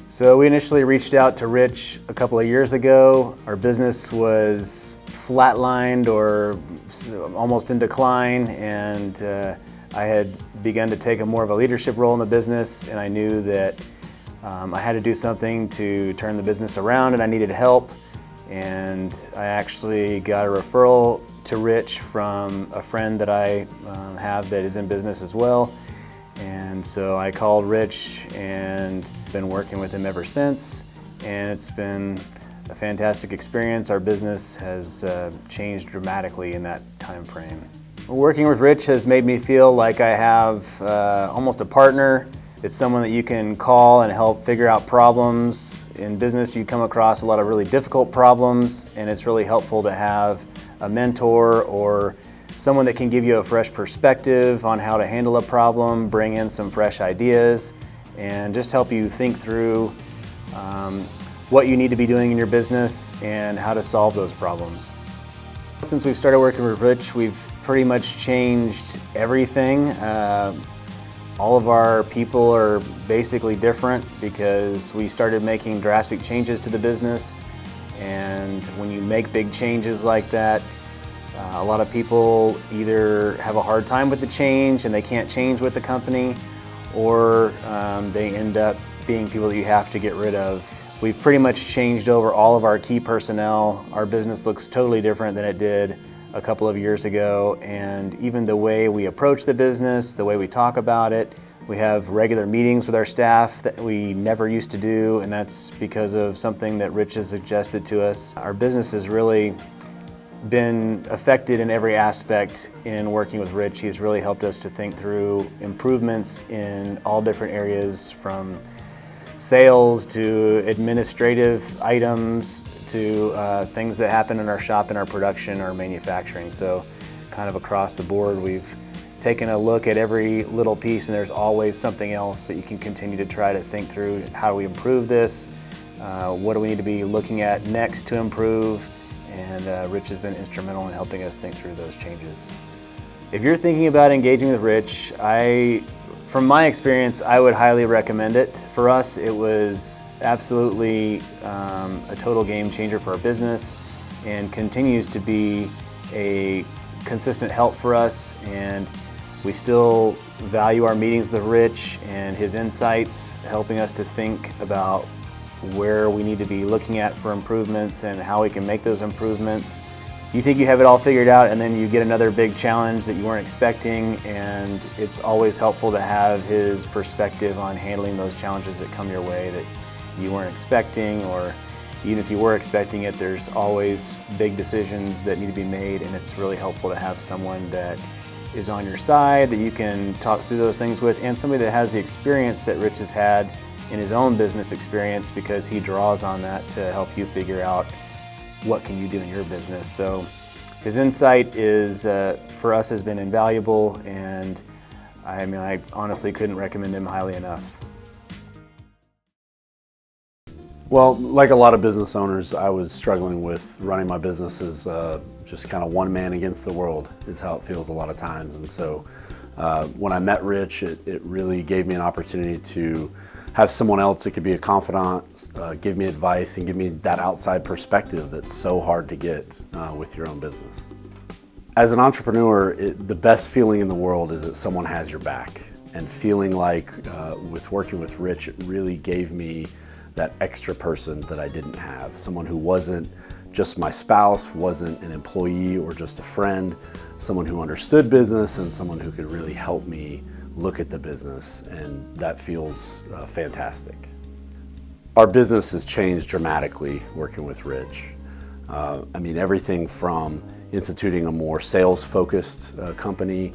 So we initially reached out to Rich a couple of years ago. Our business was flatlined or almost in decline, and I had begun to take more of a leadership role in the business, and I knew that I had to do something to turn the business around, and I needed help. And I actually got a referral to Rich from a friend that I have that is in business as well. And so I called Rich and been working with him ever since, and it's been a fantastic experience. Our business has changed dramatically in that time frame. Working with Rich has made me feel like I have almost a partner. It's someone that you can call and help figure out problems. In business, you come across a lot of really difficult problems, and it's really helpful to have a mentor or someone that can give you a fresh perspective on how to handle a problem, bring in some fresh ideas, and just help you think through what you need to be doing in your business and how to solve those problems. Since we've started working with Rich, we've pretty much changed everything. All of our people are basically different because we started making drastic changes to the business, and when you make big changes like that, a lot of people either have a hard time with the change and they can't change with the company, or they end up being people that you have to get rid of. We've pretty much changed over all of our key personnel. Our business looks totally different than it did a couple of years ago, and even the way we approach the business, the way we talk about it. We have regular meetings with our staff that we never used to do, and that's because of something that Rich has suggested to us. Our business has really been affected in every aspect in working with Rich. He's really helped us to think through improvements in all different areas, from sales to administrative items to things that happen in our shop, in our production, our manufacturing. So kind of across the board, we've taken a look at every little piece, and there's always something else that you can continue to try to think through. How do we improve this? What do we need to be looking at next to improve? And Rich has been instrumental in helping us think through those changes. If you're thinking about engaging with Rich, from my experience, I would highly recommend it. For us, it was absolutely a total game changer for our business, and continues to be a consistent help for us. And we still value our meetings with Rich and his insights, helping us to think about where we need to be looking at for improvements and how we can make those improvements. You think you have it all figured out, and then you get another big challenge that you weren't expecting, and it's always helpful to have his perspective on handling those challenges that come your way that you weren't expecting, or even if you were expecting it, there's always big decisions that need to be made, and it's really helpful to have someone that is on your side that you can talk through those things with, and somebody that has the experience that Rich has had in his own business experience, because he draws on that to help you figure out what can you do in your business. So his insight is, for us, has been invaluable, and I honestly couldn't recommend him highly enough. Well, like a lot of business owners, I was struggling with running my business as just kind of one man against the world is how it feels a lot of times. And so when I met Rich, it really gave me an opportunity to have someone else that could be a confidant, give me advice, and give me that outside perspective that's so hard to get with your own business. As an entrepreneur, the best feeling in the world is that someone has your back. And feeling like with working with Rich, it really gave me that extra person that I didn't have. Someone who wasn't just my spouse, wasn't an employee or just a friend, someone who understood business, and someone who could really help me look at the business, and that feels fantastic. Our business has changed dramatically working with Rich. Everything from instituting a more sales-focused company,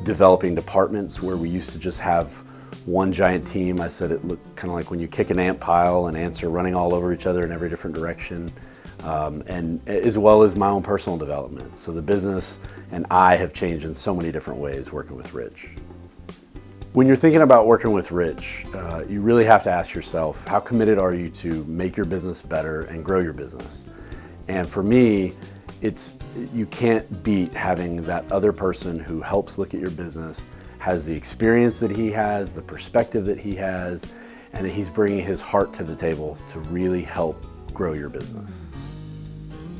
developing departments where we used to just have one giant team. I said it looked kind of like when you kick an ant pile and ants are running all over each other in every different direction, and as well as my own personal development. So the business and I have changed in so many different ways working with Rich. When you're thinking about working with Rich, you really have to ask yourself, how committed are you to make your business better and grow your business? And for me, you can't beat having that other person who helps look at your business, has the experience that he has, the perspective that he has, and that he's bringing his heart to the table to really help grow your business.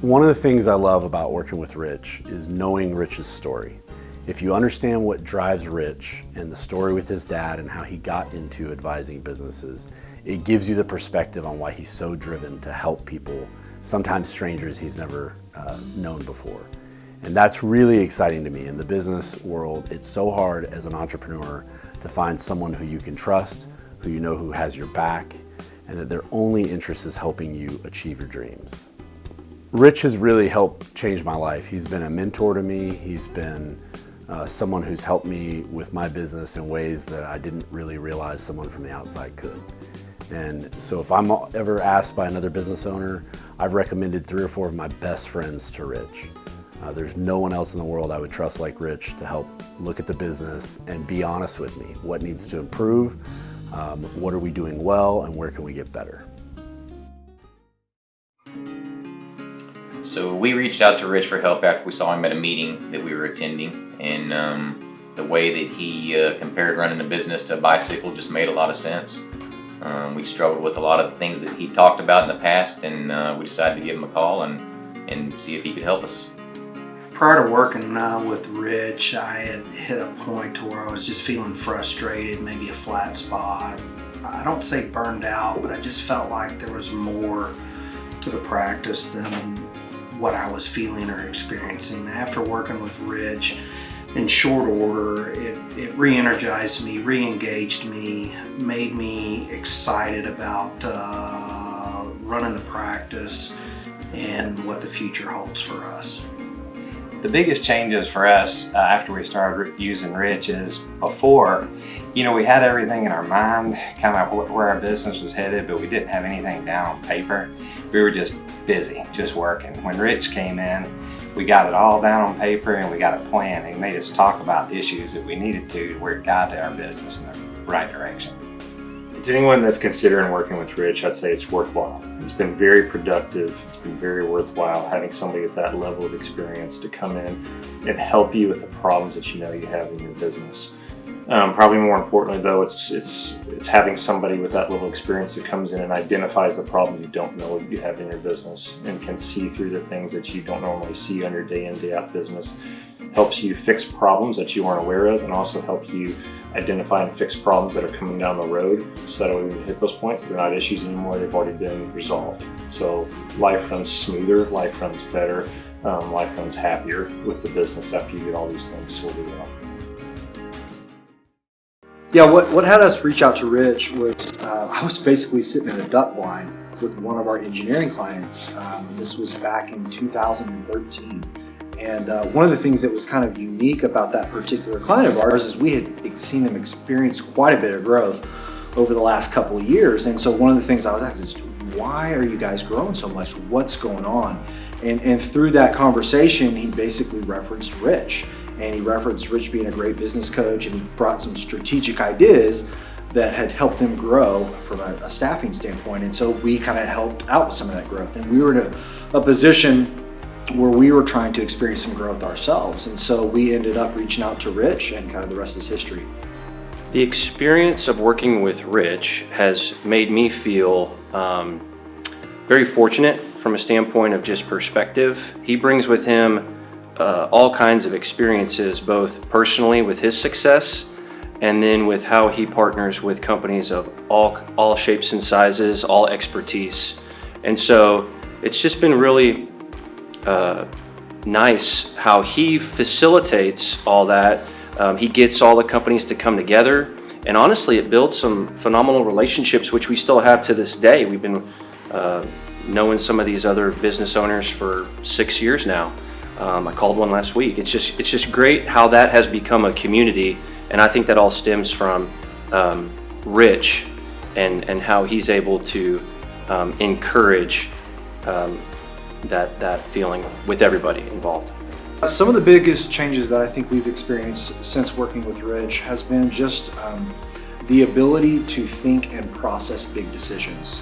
One of the things I love about working with Rich is knowing Rich's story. If you understand what drives Rich and the story with his dad and how he got into advising businesses, it gives you the perspective on why he's so driven to help people, sometimes strangers he's never known before. And that's really exciting to me. In the business world, it's so hard as an entrepreneur to find someone who you can trust, who you know who has your back, and that their only interest is helping you achieve your dreams. Rich has really helped change my life. He's been a mentor to me. He's been someone who's helped me with my business in ways that I didn't really realize someone from the outside could. And so if I'm ever asked by another business owner, I've recommended 3 or 4 of my best friends to Rich. There's no one else in the world I would trust like Rich to help look at the business and be honest with me. What needs to improve? What are we doing well? And where can we get better? So we reached out to Rich for help after we saw him at a meeting that we were attending, and the way that he compared running a business to a bicycle just made a lot of sense. We struggled with a lot of things that he talked about in the past, and we decided to give him a call and see if he could help us. Prior to working with Rich, I had hit a point to where I was just feeling frustrated, maybe a flat spot. I don't say burned out, but I just felt like there was more to the practice than what I was feeling or experiencing. After working with Rich, in short order, it re-energized me, re-engaged me, made me excited about running the practice and what the future holds for us. The biggest changes for us after we started using Rich is before, we had everything in our mind, kind of where our business was headed, but we didn't have anything down on paper. We were just busy, just working. When Rich came in, we got it all down on paper and we got a plan. He made us talk about issues that we needed to where it guided our business in the right direction. To anyone that's considering working with Rich, I'd say it's worthwhile. It's been very productive. It's been very worthwhile having somebody with that level of experience to come in and help you with the problems that you know you have in your business. Probably more importantly, though, it's having somebody with that level of experience that comes in and identifies the problem you don't know you have in your business and can see through the things that you don't normally see on your day in, day out business. Helps you fix problems that you aren't aware of, and also help you identify and fix problems that are coming down the road, so that when you hit those points, they're not issues anymore, they've already been resolved. So life runs smoother, life runs better, life runs happier with the business after you get all these things sorted out. Yeah, what had us reach out to Rich was I was basically sitting in a duck blind with one of our engineering clients. This was back in 2013. And one of the things that was kind of unique about that particular client of ours is we had seen them experience quite a bit of growth over the last couple of years. And so one of the things I was asked is, why are you guys growing so much? What's going on? And through that conversation, he basically referenced Rich. And he referenced Rich being a great business coach, and he brought some strategic ideas that had helped them grow from a staffing standpoint. And so we kind of helped out with some of that growth. And we were in a position where we were trying to experience some growth ourselves. And so we ended up reaching out to Rich, and kind of the rest is history. The experience of working with Rich has made me feel very fortunate from a standpoint of just perspective. He brings with him all kinds of experiences, both personally with his success and then with how he partners with companies of all shapes and sizes, all expertise. And so it's just been really nice how he facilitates all that. He gets all the companies to come together, and honestly it builds some phenomenal relationships which we still have to this day. We've been knowing some of these other business owners for 6 years now. I called one last week. It's just great how that has become a community, and I think that all stems from Rich and how he's able to encourage that feeling with everybody involved. Some of the biggest changes that I think we've experienced since working with Rich has been just the ability to think and process big decisions.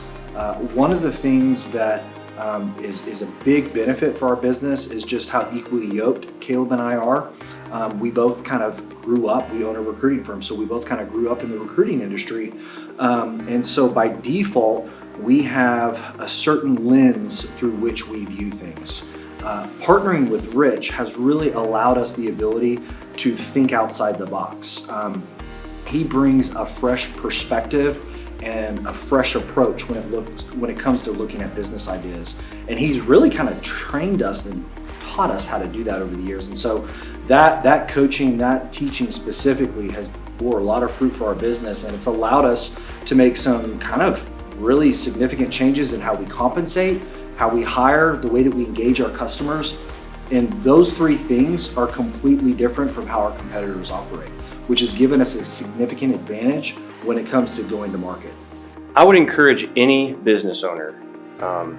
One of the things that is a big benefit for our business is just how equally yoked Caleb and I are. We both kind of grew up, we own a recruiting firm, so we both kind of grew up in the recruiting industry. And so by default, we have a certain lens through which we view things. Partnering with Rich has really allowed us the ability to think outside the box. He brings a fresh perspective and a fresh approach when it comes to looking at business ideas. And he's really kind of trained us and taught us how to do that over the years. And so that coaching, that teaching specifically has bore a lot of fruit for our business, and it's allowed us to make some kind of really significant changes in how we compensate, how we hire, the way that we engage our customers. And those three things are completely different from how our competitors operate, which has given us a significant advantage when it comes to going to market. I would encourage any business owner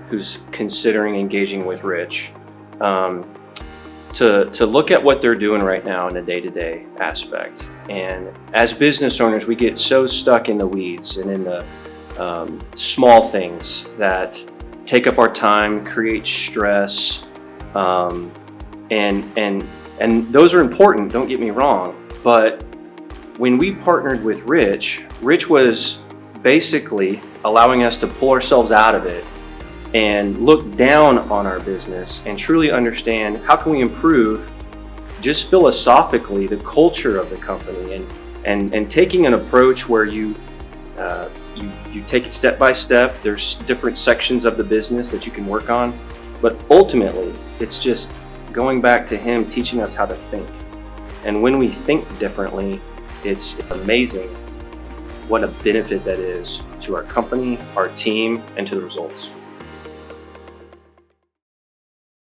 who's considering engaging with Rich to look at what they're doing right now in a day-to-day aspect. And as business owners, we get so stuck in the weeds and in the small things that take up our time, create stress, and those are important, don't get me wrong, but when we partnered with Rich was basically allowing us to pull ourselves out of it and look down on our business and truly understand how can we improve just philosophically the culture of the company, and taking an approach where you take it step by step. There's different sections of the business that you can work on, but ultimately it's just going back to him teaching us how to think. And when we think differently, it's amazing what a benefit that is to our company, our team, and to the results.